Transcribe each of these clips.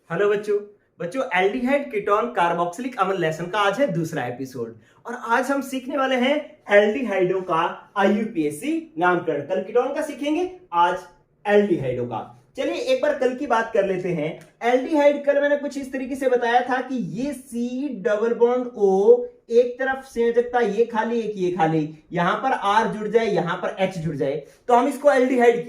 Hello बच्चों। बच्चों, aldehyde ketone carboxylic अम्ल लेसन का आज है दूसरा एपिसोड और आज हम सीखने वाले हैं एल्डिहाइडों का आईयूपीएसी नामकरण। कल कीटोन का सीखेंगे, आज एल्डिहाइडों का। चलिए एक बार कल की बात कर लेते हैं। एल्डिहाइड कल मैंने कुछ इस तरीके से बताया था कि ये सी डबल बॉन्ड ओ, एक तरफ संयोजकता ये खाली एक ये खाली, यहां पर आर जुड़ जाए यहां पर एच जुड़ जाए तो हम इसको एल्डिहाइड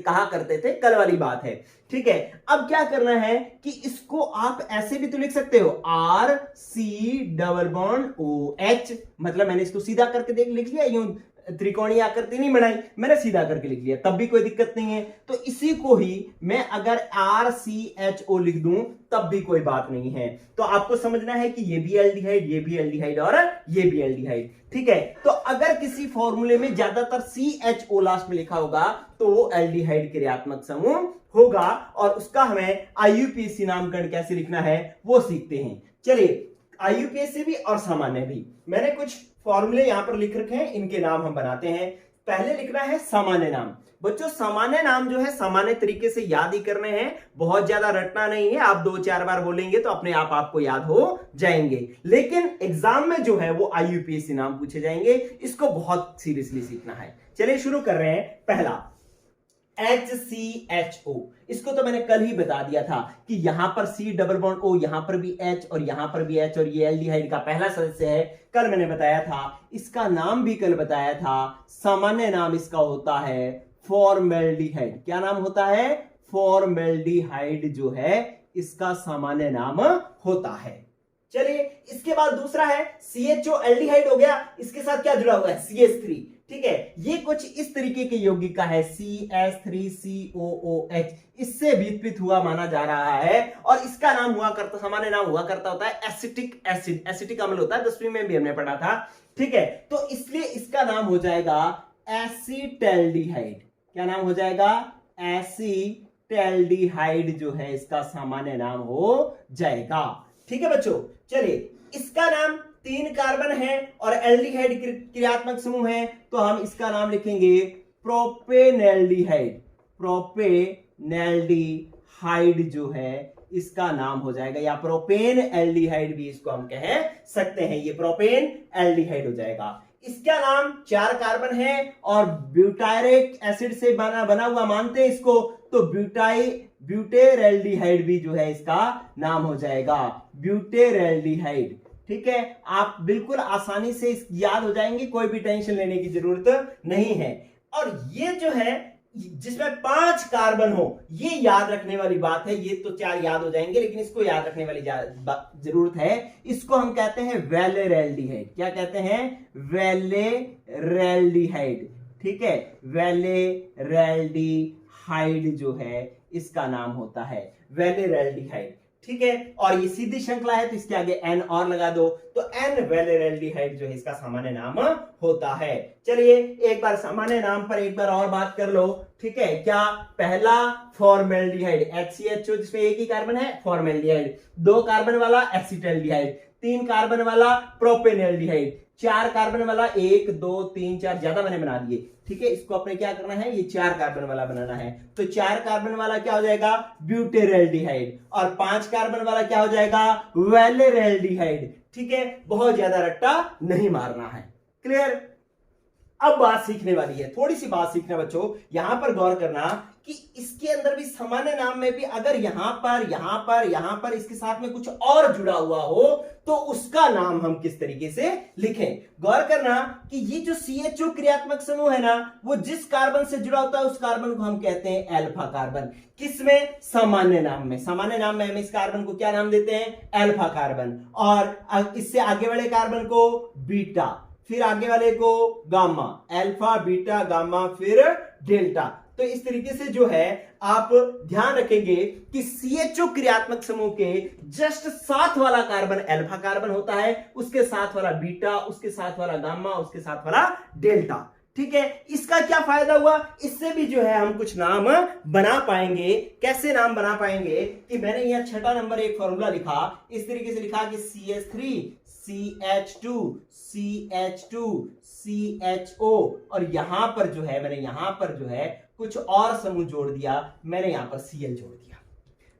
कहा करते थे। कल वाली बात है, ठीक है। अब क्या करना है कि इसको आप ऐसे भी तो लिख सकते हो, R C double bond O H, मतलब मैंने इसको सीधा करके लिख लिया, यूं त्रिकोणीय आकृति नहीं बनाई, मैंने सीधा करके लिख लिया, तब भी कोई दिक्कत नहीं है। तो इसी को ही मैं अगर आर सी एच ओ लिख दूं तब भी कोई बात नहीं है। तो आपको समझना है कि ये भी एल्डिहाइड, ये भी एल्डिहाइड और ये भी एल्डिहाइड, ठीक है। तो अगर किसी फॉर्मूले में ज्यादातर सी एच ओ लास्ट में लिखा होगा तो वो एल्डिहाइड क्रियात्मक समूह होगा और उसका हमें आईयूपीएसी नामकरण कैसे लिखना है वो सीखते हैं। चलिए, आईयूपीएसी भी और सामान्य भी मैंने कुछ फॉर्मूले यहां पर लिख रखे हैं, इनके नाम हम बनाते हैं। पहले लिखना है सामान्य नाम। बच्चों, सामान्य नाम जो है सामान्य तरीके से याद ही करने हैं, बहुत ज्यादा रटना नहीं है। आप 2-4 बार बोलेंगे तो अपने आप आपको याद हो जाएंगे, लेकिन एग्जाम में जो है वो आईयूपीएसी नाम पूछे जाएंगे, इसको बहुत सीरियसली सीखना है। चलिए शुरू कर रहे हैं। पहला HCHO, इसको तो मैंने कल ही बता दिया था कि यहां पर C डबल बॉन्ड O, यहां पर भी H और यहां पर भी H, और ये एल्डिहाइड का पहला सदस्य है। कल मैंने बताया था, इसका नाम भी कल बताया था। सामान्य नाम इसका होता है फॉर्मेल्डिहाइड। क्या नाम होता है? फॉर्मेल्डिहाइड जो है इसका सामान्य नाम होता है। चलिए, इसके बाद दूसरा है CHO, एल्डिहाइड हो गया, इसके साथ क्या जुड़ा हुआ है? CH3, ठीक है। ये कुछ इस तरीके के यौगिक का है, CH3COOH, इससे व्युत्पन्न हुआ माना जा रहा है और इसका नाम हुआ करता, सामान्य नाम हुआ करता होता है एसिटिक एसिड, एसिटिक अम्ल होता है, 10वीं में भी हमने पढ़ा था, ठीक है। तो इसलिए इसका नाम हो जाएगा एसिटैल्डिहाइड। क्या नाम हो जाएगा? एसिटैल्डिहाइड जो है इसका सामान्य नाम हो जाएगा, ठीक है बच्चों। चलिए, इसका नाम 3 कार्बन है और एल्डिहाइड क्रियात्मक समूह है, तो हम इसका नाम लिखेंगे प्रोपेनैल्डिहाइड। प्रोपेनैल्डिहाइड जो है इसका नाम हो जाएगा, या प्रोपेन एल्डिहाइड भी इसको हम कह सकते हैं, ये प्रोपेन एल्डिहाइड हो जाएगा। इसका नाम 4 कार्बन है और ब्यूटायरिक एसिड से बना हुआ मानते हैं इसको, तो ब्यूटेरैल्डिहाइड भी जो है इसका नाम हो जाएगा, ब्यूटेरैल्डिहाइड, ठीक है। आप बिल्कुल आसानी से याद हो जाएंगे, कोई भी टेंशन लेने की जरूरत नहीं है। और ये जो है जिसमें 5 कार्बन हो, ये याद रखने वाली बात है। ये तो 4 याद हो जाएंगे, लेकिन इसको याद रखने वाली जरूरत है। इसको हम कहते हैं वेलेरैल्डिहाइड। क्या कहते हैं? वेलेरैल्डिहाइड, ठीक है। वेलेरैल्डिहाइड जो है इसका नाम होता है वेलेरैल्डिहाइड, ठीक है। और ये सीधी श्रृंखला है तो इसके आगे N और लगा दो, तो N वेलेरैल्डिहाइड जो है इसका सामान्य नाम होता है। चलिए, एक बार सामान्य नाम पर एक बार और बात कर लो, ठीक है। क्या? पहला फॉर्मेल्डिहाइड HCHO, जिसमें एक ही कार्बन है, फॉर्मेल्डिहाइड। 2 कार्बन वाला एसिटैल्डिहाइड, 3 कार्बन वाला प्रोपेनैल्डिहाइड, 4 कार्बन वाला 1 2 3 4 ज्यादा मैंने बना दिए, ठीक है। इसको अपने क्या करना है? ये 4 कार्बन वाला बनाना है, तो 4 कार्बन वाला क्या हो जाएगा? ब्यूटेरैल्डिहाइड, और 5 कार्बन वाला क्या हो जाएगा? वेलेरैल्डिहाइड, ठीक है। बहुत ज्यादा रट्टा नहीं मारना है, क्लियर। अब बात सीखने वाली है, थोड़ी सी बात सीखना बच्चों, यहां पर गौर करना कि इसके अंदर भी सामान्य नाम में भी अगर यहां पर इसके साथ में कुछ और जुड़ा हुआ हो तो उसका नाम हम किस तरीके से लिखें। गौर करना कि ये जो CHO क्रियात्मक समूह है ना, वो जिस कार्बन से जुड़ा होता है उस कार्बन को हम कहते हैं अल्फा कार्बन। किसमें? सामान्य नाम में। सामान्य नाम में हम इस कार्बन को क्या नाम देते हैं? अल्फा कार्बन, और इससे आगे वाले कार्बन को बीटा, फिर आगे वाले को गामा, अल्फा बीटा गामा फिर डेल्टा। तो इस तरीके से जो है आप ध्यान रखेंगे कि CHO क्रियात्मक समूह के जस्ट साथ वाला कार्बन अल्फा कार्बन होता है, उसके साथ वाला बीटा, उसके साथ वाला गामा, उसके साथ वाला डेल्टा, ठीक है। इसका क्या फायदा हुआ? इससे भी जो है हम कुछ नाम बना पाएंगे। कैसे नाम बना पाएंगे कि मैंने यहां 6 नंबर एक फॉर्मूला लिखा, इस तरीके से लिखा कि CH3 CH2 CH2 CHO, और यहां पर जो है मैंने कुछ और समूह जोड़ दिया, मैंने यहां पर Cl जोड़ दिया।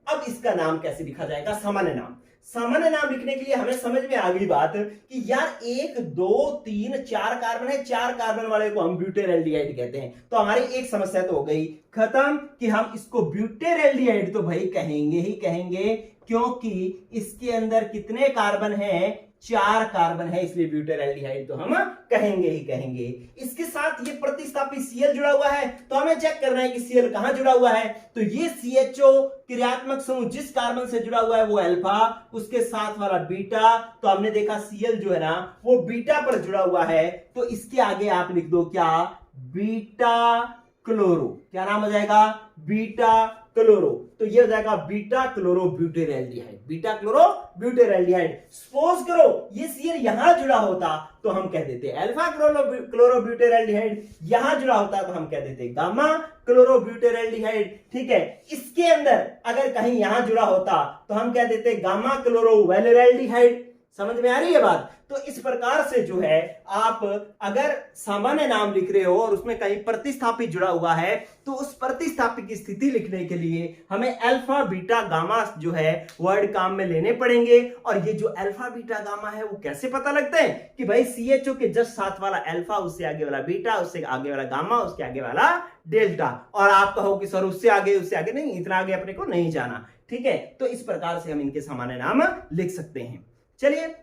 अब इसका नाम कैसे लिखा जाएगा? सामान्य नाम। सामान्य नाम लिखने के लिए हमें समझ में आ गई बात कि यार 1 2 3 4 कार्बन है, 4 कार्बन वाले को हम ब्यूटेरल्डिहाइड कहते हैं। तो हमारी एक समस्या तो हो गई खत्म कि हम इसको ब्यूटेरल्डिहाइड तो भाई कहेंगे ही कहेंगे, क्योंकि इसके अंदर कितने कार्बन हैं? 4 कार्बन है, इसलिए ब्यूटेरल्डिहाइड तो हम कहेंगे ही कहेंगे। इसके साथ ये प्रतिस्थापी Cl जुड़ा हुआ है, तो हमें चेक करना है कि Cl कहां जुड़ा हुआ है। तो ये CHO क्रियात्मक समूह जिस कार्बन से जुड़ा हुआ है वो अल्फा, उसके साथ वाला बीटा, तो हमने देखा Cl जो है ना वो बीटा पर जुड़ा हुआ है, तो इसके आगे आप लिख दो क्या? Beta chloro. क्या नाम हो जाएगा? Beta chloro. तो ये हो जाएगा beta chloro butyraldehyde. Beta chloro butyraldehyde. Suppose करो ये Cl यहां जुड़ा होता तो हम कह देते अल्फा क्लोरो ब्यूटेरल्डिहाइड, यहां जुड़ा होता तो हम कह देते गामा क्लोरो ब्यूटेरल्डिहाइड। ठीक है, इसके अंदर अगर कहीं यहां जुड़ा होता तो हम कह देते गामा क्लोरो वेलेरल्डिहाइड। समझ में आ रही है बात? तो इस प्रकार से जो है आप अगर सामान्य नाम लिख रहे हो और उसमें कहीं प्रतिस्थापी जुड़ा हुआ है तो उस प्रतिस्थापी की स्थिति लिखने के लिए हमें अल्फा बीटा गामा जो है वर्ड काम में लेने पड़ेंगे। और ये जो अल्फा बीटा गामा है वो कैसे पता लगता है कि भाई CHO के जस्ट साथ वाला अल्फा, उससे आगे वाला बीटा, उससे आगे वाला गामा, उसके आगे वाला डेल्टा। और आप कहो कि सर उससे आगे नहीं, इतना आगे अपने को नहीं जाना। ठीक है, तो इस प्रकार से हम इनके सामान्य नाम लिख सकते हैं। चलिए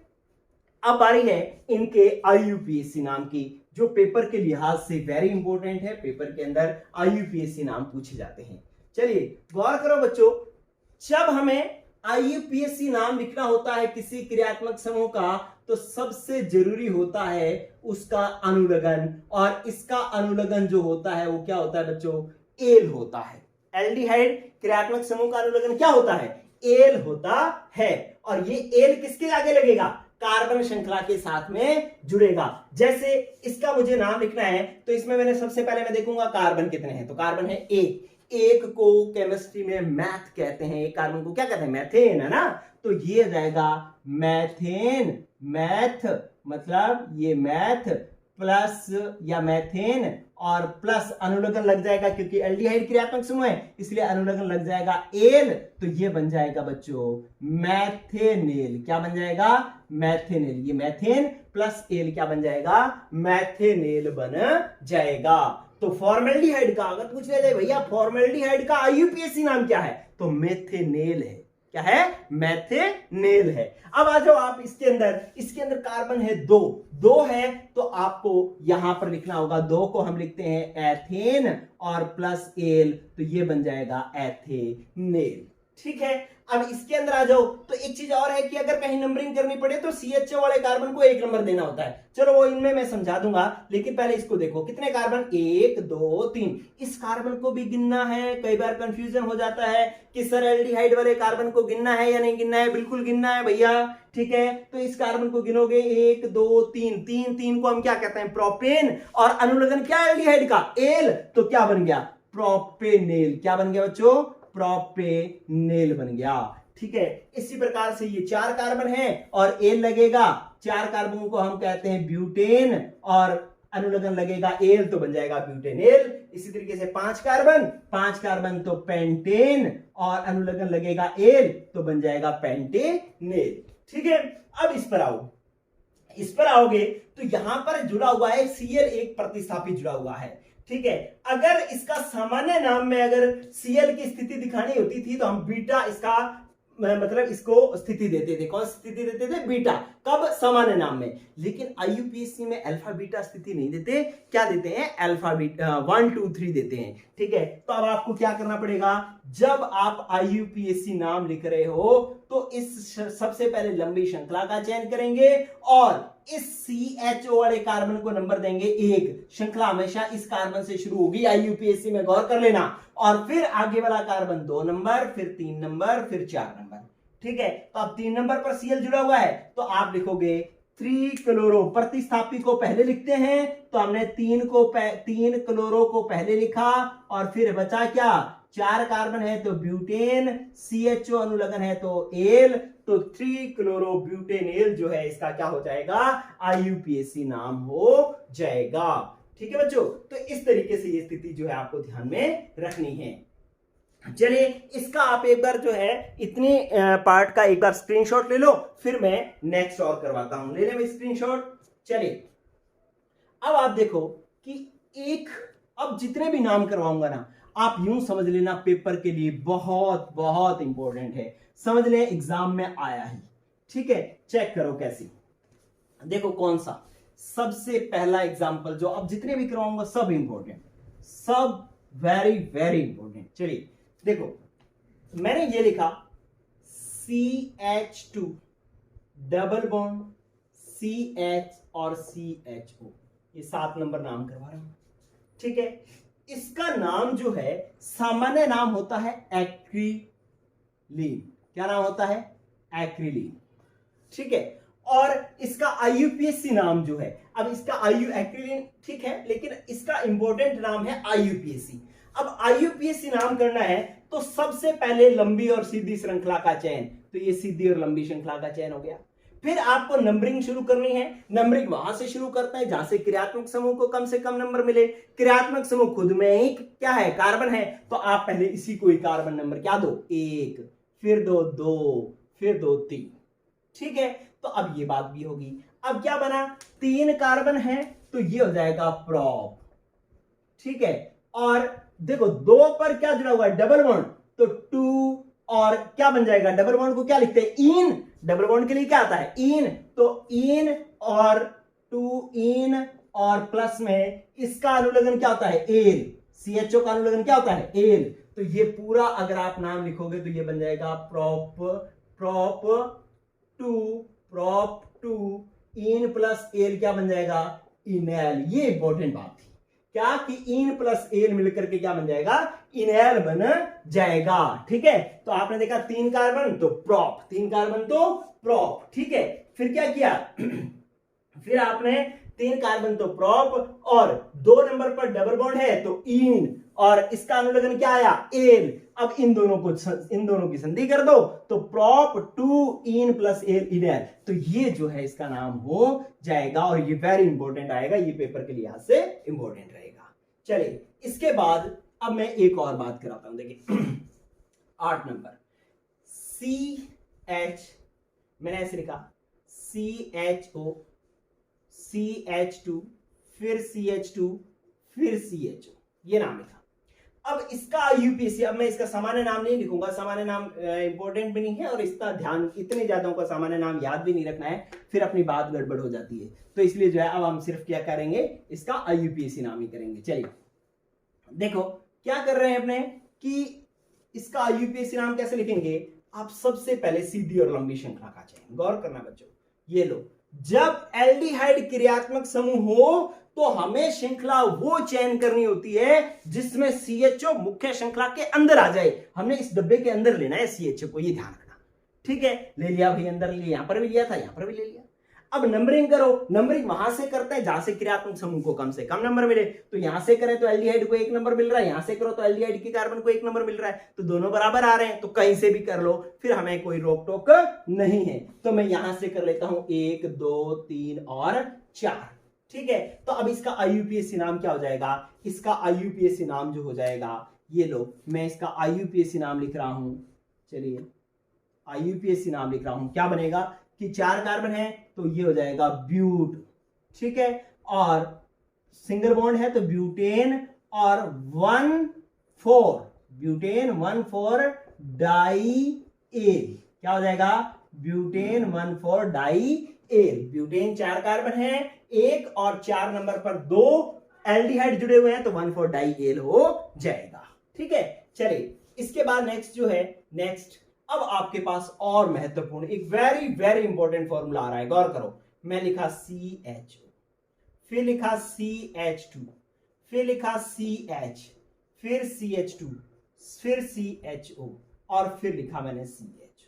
अब बारी है इनके IUPAC नाम की, जो पेपर के लिहाज से वेरी इंपॉर्टेंट है। पेपर के अंदर IUPAC नाम पूछे जाते हैं। चलिए गौर करो बच्चों, जब हमें IUPAC नाम लिखना होता है किसी क्रियात्मक समूह का तो सबसे जरूरी होता है उसका अनुलग्न, और इसका अनुलग्न जो होता है वो क्या होता है बच्चों? एल होता है। एल्डिहाइड क्रियात्मक समूह का अनुलग्न क्या होता है? एल होता है। और ये एल किसके आगे लगेगा? कार्बन श्रृंखला के साथ में जुड़ेगा। जैसे इसका मुझे नाम लिखना है तो इसमें मैंने सबसे पहले मैं देखूंगा कार्बन कितने हैं, तो कार्बन है एक को केमिस्ट्री में मैथ कहते हैं, एक कार्बन को क्या कहते हैं? मैथेन, है ना। तो ये जाएगा मैथेन। मैथ मतलब ये मैथ प्लस या मैथेन और प्लस अनुलग्न लग जाएगा, क्योंकि एल्डिहाइड क्रियात्मक समूह है इसलिए अनुलग्न लग जाएगा एल। तो ये बन जाएगा बच्चों मैथेनेल। क्या बन जाएगा? मैथेनेल। ये मैथेन प्लस एल क्या बन जाएगा? मैथेनेल बन जाएगा। तो फॉर्मेल्डिहाइड का अगर पूछ लिया जाए भैया फॉर्मेल्डिहाइड का IUPAC नाम क्या है, तो मेथेनेल है। क्या है? मेथेनेल है। अब आ जाओ आप इसके अंदर कार्बन है दो है, तो आपको यहां पर लिखना होगा, 2 को हम लिखते हैं एथेन और प्लस एल, तो ये बन जाएगा एथेनेल। ठीक है, अब इसके अंदर आ जाओ तो एक चीज और है कि अगर कहीं नंबरिंग करनी पड़े तो CHO वाले कार्बन को 1 नंबर देना होता है। चलो वो इनमें मैं समझा दूंगा, लेकिन पहले इसको देखो कितने कार्बन? 1 2 3। इस कार्बन को भी गिनना है। कई बार कंफ्यूजन हो जाता है कि सर एल्डिहाइड वाले कार्बन को गिनना है या नहीं गिनना है। बिल्कुल गिनना है भैया। ठीक है, तो इस कार्बन को गिनोगे 1 2 3 3 को हम क्या कहते हैं? प्रोपेन। और अनुलग्न क्या है एल्डिहाइड का? एल। तो क्या बन गया? प्रोपेनेल। क्या बन गया बच्चों? प्रोपेनेल बन गया। ठीक है, इसी प्रकार से ये 4 कार्बन है और एल लगेगा। 4 कार्बन को हम कहते हैं ब्यूटेन और अनुलग्न लगेगा एल, तो बन जाएगा ब्यूटेनेल। इसी तरीके से 5 कार्बन तो पेंटेन और अनुलग्न लगेगा एल, तो बन जाएगा पेंटेनेल। ठीक है, अब इस पर आओगे तो यहां पर जुड़ा हुआ है Cl, एक प्रतिस्थापी जुड़ा हुआ है। ठीक है, अगर इसका सामान्य नाम में अगर Cl की स्थिति दिखानी होती थी तो हम बीटा इसका मतलब इसको स्थिति देते थे। कौन स्थिति देते थे? बीटा। कब? सामान्य नाम में। लेकिन IUPAC में अल्फा बीटा स्थिति नहीं देते। क्या देते हैं? अल्फा बीटा 1 2 3 देते हैं। ठीक है, तो अब आपको क्या करना पड़ेगा? जब आप IUPAC नाम लिख रहे हो तो इस सबसे पहले लंबी श्रृंखला का चयन करेंगे और इस CHO वाले कार्बन को नंबर देंगे 1। श्रृंखला हमेशा इस कार्बन से शुरू होगी IUPAC में, गौर कर लेना। और फिर आगे वाला कार्बन 2 नंबर, फिर 3 नंबर, फिर 4 नंबर। ठीक है, तो अब 3 नंबर पर Cl जुड़ा हुआ है तो आप लिखोगे 3 क्लोरो। प्रतिस्थापी को पहले लिखते हैं, तो हमने 3 क्लोरो को पहले लिखा और फिर बचा क्या? 4 कार्बन है तो ब्यूटेन, CHO अनुलग्न है तो एल, तो 3 क्लोरो ब्यूटेनेल जो है इसका क्या हो जाएगा? IUPAC नाम हो जाएगा। ठीक है बच्चों, तो इस तरीके से ये स्थिति जो है आपको ध्यान में रखनी है। चलिए इसका आप एक बार जो है इतने पार्ट का एक बार स्क्रीनशॉट ले लो, फिर मैं नेक्स्ट और करवाता हूं। ले लें स्क्रीनशॉट। चलिए अब आप देखो कि एक, अब जितने भी नाम करवाऊंगा ना, आप यूं समझ लेना पेपर के लिए बहुत बहुत इंपॉर्टेंट है, समझ लें एग्जाम में आया ही। ठीक है, चेक करो कैसी। देखो कौन सा सबसे पहला एग्जाम्पल, जो अब जितने भी करवाऊंगा सब इंपॉर्टेंट, सब वेरी वेरी इंपॉर्टेंट। चलिए देखो मैंने ये लिखा CH2 डबल बॉन्ड CH और CHO, ये 7 नंबर नाम करवा रहा हूं। ठीक है, इसका नाम जो है सामान्य नाम होता है एक्रिलीन। क्या नाम होता है? एक्रिलीन। ठीक है, और इसका IUPAC नाम जो है, अब इसका एक्रिलीन ठीक है, लेकिन इसका इंपॉर्टेंट नाम है IUPAC। अब IUPAC नाम करना है तो सबसे पहले लंबी और सीधी श्रृंखला का चयन, तो ये सीधी और लंबी श्रृंखला का चयन हो गया। फिर आपको नंबरिंग शुरू करनी है। नंबरिंग वहां से शुरू करते हैं जहां से क्रियात्मक समूह को कम से कम नंबर मिले। क्रियात्मक समूह खुद में ही क्या है? कार्बन है, तो आप पहले इसी को ही कार्बन नंबर क्या दो? 1, फिर 2, फिर 2 3। ठीक है, तो अब ये बात भी होगी। अब क्या बना? 3 कार्बन है तो ये हो जाएगा प्रोप। ठीक है, और देखो 2 पर क्या जुड़ा हुआ है? डबल बॉन्ड, तो 2 और क्या बन जाएगा? डबल बॉन्ड को क्या लिखते हैं? इन। डबल बॉन्ड के लिए क्या आता है? इन, तो इन और 2 इन, और प्लस में इसका अनुलग्न क्या होता है? एल। CHO का अनुलग्न क्या होता है? एल। तो ये पूरा अगर आप नाम लिखोगे तो ये बन जाएगा प्रोप 2 इन प्लस एल क्या बन जाएगा? इनएल। ये इंपॉर्टेंट बात थी क्या कि इन प्लस एल मिलकर के क्या बन जाएगा? इनएल बन जाएगा। ठीक है, तो आपने देखा 3 कार्बन तो प्रोप, 3 कार्बन तो प्रोप। ठीक है, फिर क्या किया? फिर आपने 3 कार्बन तो प्रोप, और 2 नंबर पर डबल बॉन्ड है तो इन, और इसका अनुलग्न क्या आया? एल। अब इन दोनों की संधि कर दो तो प्रोप 2 इन प्लस एल इनएल। तो ये जो है इसका नाम हो जाएगा, और ये वेरी इंपॉर्टेंट आएगा, ये पेपर के लिहाज से इंपॉर्टेंट रहेगा। चलिए इसके बाद अब मैं एक और बात कराता हूं। देखिए 8 नंबर CH, मैंने ऐसे लिखा CHO, CH2, फिर CH2, फिर CHO, ये नाम लिखा। अब इसका IUPAC, अब मैं इसका सामान्य नाम नहीं लिखूंगा, सामान्य नाम इंपॉर्टेंट भी नहीं है, और इसका ध्यान इतने ज्यादा का सामान्य नाम याद भी नहीं रखना है, फिर अपनी बात गड़बड़ हो जाती है। तो इसलिए जो है अब हम सिर्फ क्या करेंगे? इसका IUPAC नाम ही करेंगे। चलिए देखो क्या कर रहे हैं अपने कि इसका IUPAC नाम कैसे लिखेंगे? आप सबसे पहले सीधी और लंबी श्रृंखला का चयन, गौर करना बच्चों, ये लो, जब एल्डिहाइड क्रियात्मक समूह हो तो हमें श्रृंखला वो चयन करनी होती है जिसमें CHO मुख्य श्रृंखला के अंदर आ जाए। हमने इस डब्बे के अंदर लेना है CHO को, ये ध्यान रखना। ठीक है, ले लिया भाई, अंदर लिया, यहां पर भी लिया था, यहां पर भी ले लिया। अब नंबरिंग करो, नंबरिंग वहां से करते हैं जहां से क्रियात्मक समूह को कम से कम नंबर मिले। तो यहां से करें तो एल्डिहाइड को 1 नंबर मिल रहा है, यहां से करो तो एल्डिहाइड के कार्बन को 1 नंबर मिल रहा है, तो दोनों बराबर आ रहे हैं, तो कहीं से भी कर लो, फिर हमें कोई रोक टोक नहीं है। तो मैं यहां से कर लेता हूं 1 2 3 और 4। ठीक है, तो अब इसका IUPAC नाम क्या हो जाएगा? इसका IUPAC नाम जो हो जाएगा, ये लो, मैं इसका IUPAC नाम लिख रहा हूं। चलिए IUPAC नाम लिख रहा हूं, क्या बनेगा कि 4 कार्बन है तो ये हो जाएगा ब्यूट। ठीक है, और सिंगल बॉन्ड है तो ब्यूटेन, और 1,4 ब्यूटेन 1,4 डाई एल, क्या हो जाएगा? Butane 1,4 diol. Butane 4 carbon है, 1 और 4 नंबर पर 2 एल्डिहाइड जुड़े हुए हैं, तो 1,4 डाई एल हो जाएगा। ठीक है, चलिए इसके बाद नेक्स्ट जो है, नेक्स्ट अब आपके पास और महत्वपूर्ण एक वेरी वेरी इंपॉर्टेंट फॉर्मूला आ रहा है, गौर करो। मैं लिखा CHO, फिर लिखा CH2, फिर लिखा CH, फिर CH2, फिर CHO, और फिर लिखा मैंने CH।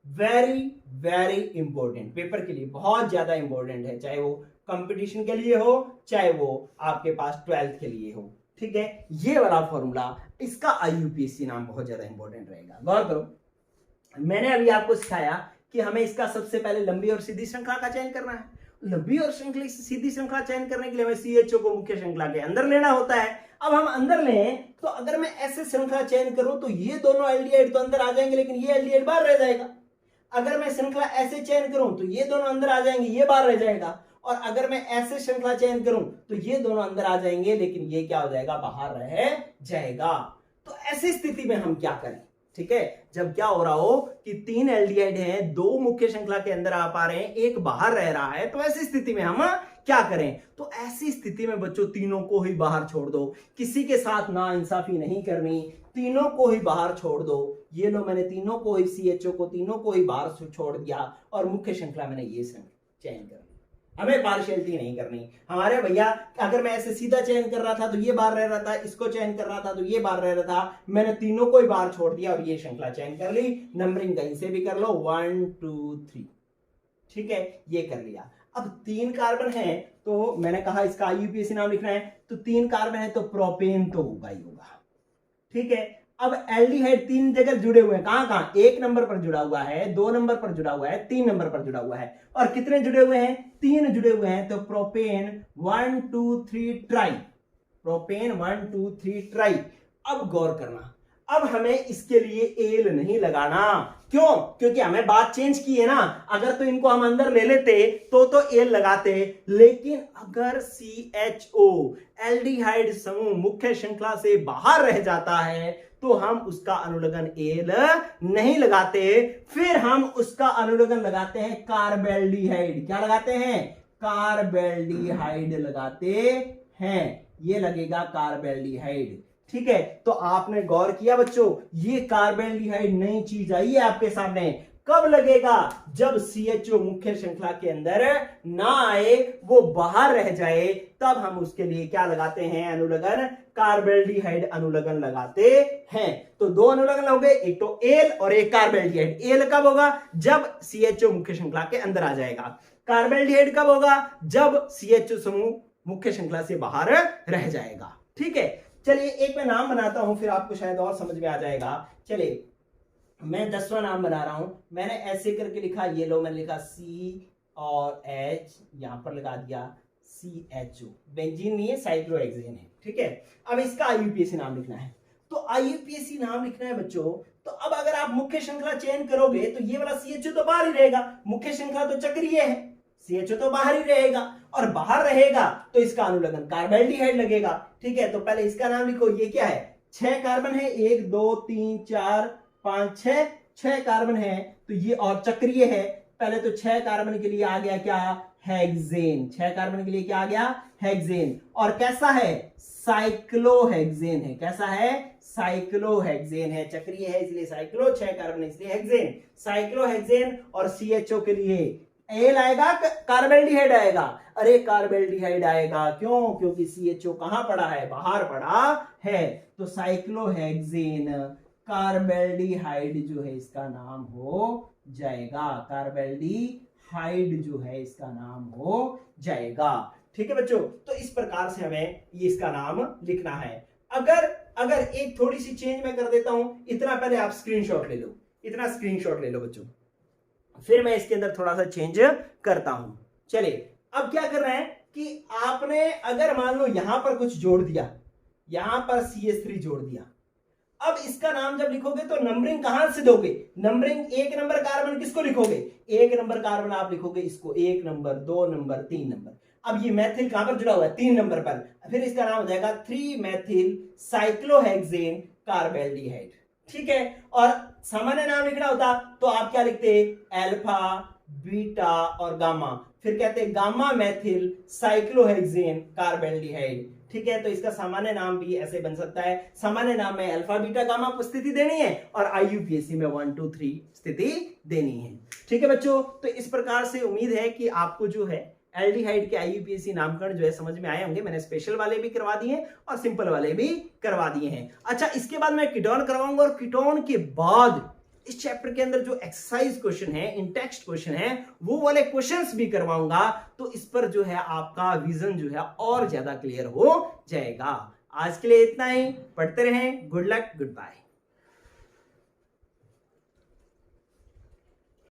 Very very important, paper के लिए बहुत ज्यादा इंपॉर्टेंट है, चाहे वो कंपटीशन के लिए हो, चाहे वो आपके पास 12th के लिए हो। ठीक है, ये वाला फॉर्मूला, इसका IUPAC नाम बहुत ज्यादा इंपॉर्टेंट रहेगा। गौर करो, मैंने अभी आपको सिखाया कि हमें इसका सबसे पहले लंबी और सीधी श्रृंखला का चयन करना है, लंबी और श्रृंखला सीधी श्रृंखला चयन करने के लिए हमें CHO को मुख्य श्रृंखला के अंदर लेना होता है। अब हम अंदर लें तो अगर मैं ऐसे श्रृंखला चयन करूं तो ये दोनों एल्डिहाइड तो अंदर आ जाएंगे, लेकिन ये एल्डिहाइड बाहर रह जाएगा। अगर मैं श्रृंखला ऐसे चयन करूं तो ये दोनों अंदर आ जाएंगे, ये बाहर रह जाएगा। और अगर मैं ऐसे श्रृंखला चयन करूं तो ये दोनों अंदर आ जाएंगे, लेकिन ये क्या हो जाएगा, बाहर रह जाएगा। तो ऐसी स्थिति में हम क्या करें, ठीक है, जब क्या हो रहा हो कि 3 एल्डिहाइड हैं, 2 मुख्य श्रृंखला के अंदर आ पा रहे हैं, एक बाहर रह रहा है, तो ऐसी स्थिति में हम क्या करें। तो ऐसी स्थिति में बच्चों तीनों को ही बाहर छोड़ दो, किसी के साथ नाइंसाफी नहीं करनी, तीनों को ही बाहर छोड़ दो। ये लो, मैंने तीनों को ही CHO को तीनों को ही बाहर छोड़ दिया और मुख्य श्रृंखला मैंने ये चयन कर लिया। हमें पार्शियलिटी नहीं करनी। हमारे भैया अगर मैं ऐसे सीधा चयन कर रहा था तो ये बाहर रह रहा था, इसको चयन कर रहा था तो ये बाहर रह रहा था, मैंने तीनों को ही बाहर छोड़ दिया और ये श्रृंखला चयन कर ली। नंबरिंग कहीं से भी कर लो, 1 2 3, ठीक है, ये कर लिया। अब 3 कार्बन है तो मैंने कहा इसका IUPAC नाम लिखना है, तो 3 कार्बन है तो प्रोपेन तो होगा ही होगा, ठीक है। अब एल्डिहाइड 3 जगह जुड़े हुए हैं, कहां कहां, 1 नंबर पर जुड़ा हुआ है, 2 नंबर पर जुड़ा हुआ है, 3 नंबर पर जुड़ा हुआ है। और कितने जुड़े हुए हैं, 3 जुड़े हुए हैं, तो प्रोपेन 1 2 3 ट्राई, प्रोपेन 1 2 3 ट्राई। अब गौर करना, अब हमें इसके लिए एल नहीं लगाना, क्यों, क्योंकि हमें बात चेंज की है ना। अगर तो इनको हम अंदर ले लेते तो एल लगाते, लेकिन अगर CHO एल्डिहाइड समूह मुख्य श्रृंखला से बाहर रह जाता है तो हम उसका अनुलग्न एल नहीं लगाते, फिर हम उसका अनुलग्न लगाते हैं कार्बेल्डिहाइड। क्या लगाते हैं, कार्बेल्डिहाइड लगाते हैं, ये लगेगा कार्बेल्डिहाइड, ठीक है। तो आपने गौर किया बच्चों, ये कार्बेल्डिहाइड नई चीज आई है आपके सामने। कब लगेगा, जब CHO मुख्य श्रृंखला के अंदर ना आए, वो बाहर रह जाए, तब हम उसके लिए क्या लगाते हैं, अनुलग्न, कार्बेल्डिहाइड अनुलग्न लगाते हैं। तो 2 अनुलग्न हो गए, एक तो एल और एक कार्बेल्डिहाइड। एल कब होगा, जब CHO मुख्य श्रृंखला के अंदर आ जाएगा। कार्बेल्डिहाइड कब होगा, जब CHO समूह मुख्य श्रृंखला से बाहर रह जाएगा, ठीक है। चलिए एक मैं नाम बनाता हूं, फिर आपको शायद और समझ में आ जाएगा। चलिए मैं 10वां नाम बना रहा हूं, मैंने ऐसे करके लिखा, ये लो मैंने लिखा C और H, यहां पर लगा दिया CHO, बेंजीन नहीं है, साइक्लोहेक्सेन है, ठीक है। अब इसका IUPAC नाम लिखना है, तो IUPAC नाम लिखना है बच्चों। तो अब अगर आप मुख्य श्रृंखला चयन करोगे तो ये वाला CHO तो बाहर ही रहेगा, मुख्य श्रृंखला तो चक्रीय है, CHO तो बाहर ही रहेगा, और बाहर रहेगा तो इसका अनुलग्न कार्बेल्डिहाइड लगेगा, ठीक है। तो पहले इसका नाम लिखो, ये क्या है, 6 कार्बन है, 1 2 3 4 5 6 कार्बन है, तो ये और चक्रीय है। पहले तो 6 कार्बन के लिए आ गया क्या, हेक्सेन, 6 कार्बन के लिए क्या आ गया, हेक्सेन। और कैसा है, साइक्लोहेक्सेन है, कैसा है, साइक्लोहेक्सेन है, चक्रीय है इसलिए साइक्लो, 6 कार्बन इसलिए हेक्सेन, साइक्लोहेक्सेन। और CHO के लिए एल आएगा, कार्बेल्डिहाइड आएगा, अरे कार्बेल्डिहाइड आएगा, क्यों, क्योंकि CHO कहां पड़ा है, बाहर पड़ा है। तो साइक्लोहेक्सेन कार्बेल्डिहाइड जो है इसका नाम हो जाएगा, कार्बेल्डिहाइड जो है इसका नाम हो जाएगा, ठीक है बच्चों। तो इस प्रकार से हमें ये इसका नाम लिखना है। अगर एक थोड़ी सी चेंज मैं कर देता हूं, इतना पहले आप स्क्रीनशॉट ले लो, इतना स्क्रीनशॉट ले लो बच्चों, फिर मैं इसके अंदर थोड़ा सा चेंज करता हूं। चलिए अब क्या कर रहे हैं कि आपने अगर मान लो यहां पर कुछ जोड़ दिया, यहां पर CH3 जोड़ दिया, अब इसका नाम जब लिखोगे तो नंबरिंग कहां से दोगे, नंबरिंग 1 नंबर कार्बन किसको लिखोगे, 1 नंबर कार्बन आप लिखोगे इसको, 1 नंबर 2 नंबर 3 नंबर। अब ये मैथिल कहां पर जुड़ा हुआ है, 3 नंबर पर, फिर इसका नाम हो जाएगा 3 मेथिल साइक्लोहेक्सेन कार्बेल्डिहाइड, ठीक है। और सामान्य नाम लिखना होता तो आप क्या लिखते, अल्फा बीटा और गामा, फिर कहते गामा मेथिल साइक्लोहेक्सेन कार्बेल्डिहाइड, ठीक है। तो इसका सामान्य नाम भी ऐसे बन सकता है, सामान्य नाम में अल्फा बीटा गामा को स्थिति देनी है और IUPAC में 1 2 3 स्थिति देनी है, ठीक है बच्चों। तो इस प्रकार से उम्मीद है कि आपको जो है एल्डिहाइड के IUPAC नामकरण जो है समझ में आए होंगे। मैंने स्पेशल वाले भी करवा दिए और सिंपल वाले भी करवा दिए हैं। अच्छा, इसके बाद मैं कीटोन करवाऊंगा और कीटोन के बाद इस चैप्टर के अंदर जो एक्सरसाइज क्वेश्चन है, इन टेक्स्ट क्वेश्चन है, वो वाले क्वेश्चंस भी करवाऊंगा। तो इस पर जो है आपका विजन जो है और ज्यादा क्लियर हो जाएगा। आज के लिए इतना ही, पढ़ते रहें, गुड लक, गुड बाय।